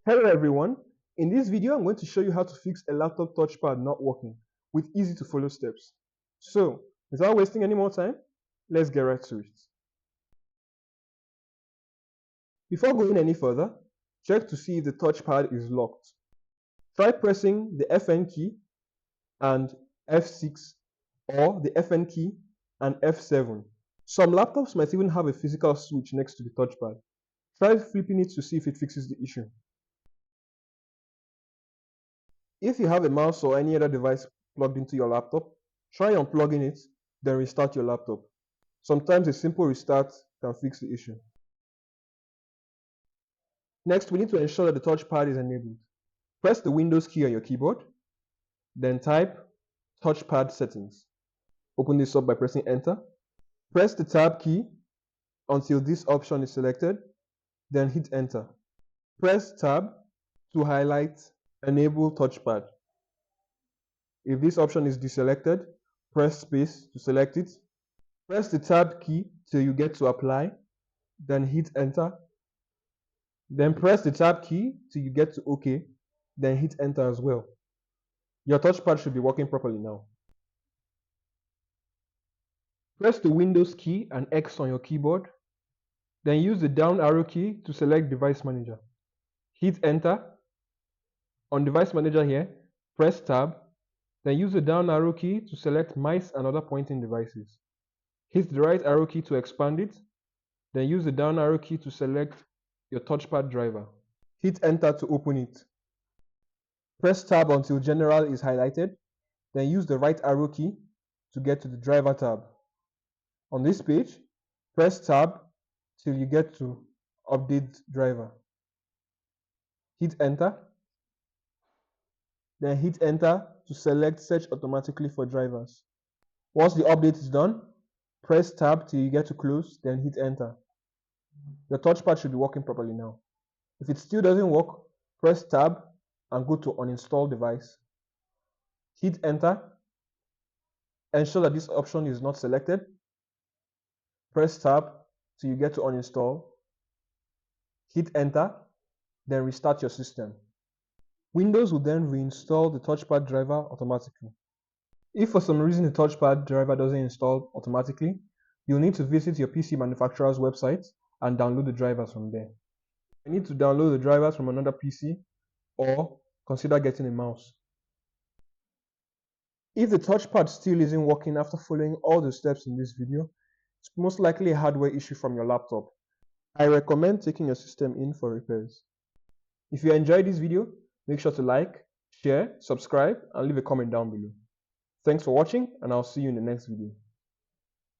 Hello everyone, in this video I'm going to show you how to fix a laptop touchpad not working with easy to follow steps. So, without wasting any more time, let's get right to it. Before going any further, check to see if the touchpad is locked. Try pressing the FN key and F6 or the FN key and F7. Some laptops might even have a physical switch next to the touchpad. Try flipping it to see if it fixes the issue. If you have a mouse or any other device plugged into your laptop, try unplugging it, then restart your laptop. Sometimes a simple restart can fix the issue. Next, we need to ensure that the touchpad is enabled. Press the Windows key on your keyboard, then type Touchpad Settings. Open this up by pressing Enter. Press the Tab key until this option is selected, then hit Enter. Press Tab to highlight Enable Touchpad. If this option is deselected, press space to select it. Press the Tab key till you get to Apply, then hit Enter. Then press the Tab key till you get to OK, then hit Enter as well. Your touchpad should be working properly now. Press the Windows key and X on your keyboard, then use the down arrow key to select Device Manager. Hit Enter. On Device Manager here, press Tab, then use the down arrow key to select Mice and other pointing devices. Hit the right arrow key to expand it, then use the down arrow key to select your touchpad driver. Hit Enter to open it. Press Tab until General is highlighted, then use the right arrow key to get to the Driver tab. On this page, press Tab till you get to Update Driver. Hit Enter, then hit Enter to select Search automatically for drivers. Once the update is done, press Tab till you get to Close, then hit Enter. Your touchpad should be working properly now. If it still doesn't work, press Tab and go to Uninstall Device. Hit Enter. Ensure that this option is not selected. Press Tab till you get to Uninstall. Hit Enter, then restart your system. Windows will then reinstall the touchpad driver automatically. If for some reason the touchpad driver doesn't install automatically, you'll need to visit your PC manufacturer's website and download the drivers from there. You need to download the drivers from another PC or consider getting a mouse. If the touchpad still isn't working after following all the steps in this video, it's most likely a hardware issue from your laptop. I recommend taking your system in for repairs. If you enjoyed this video, make sure to like, share, subscribe, and leave a comment down below. Thanks for watching, and I'll see you in the next video.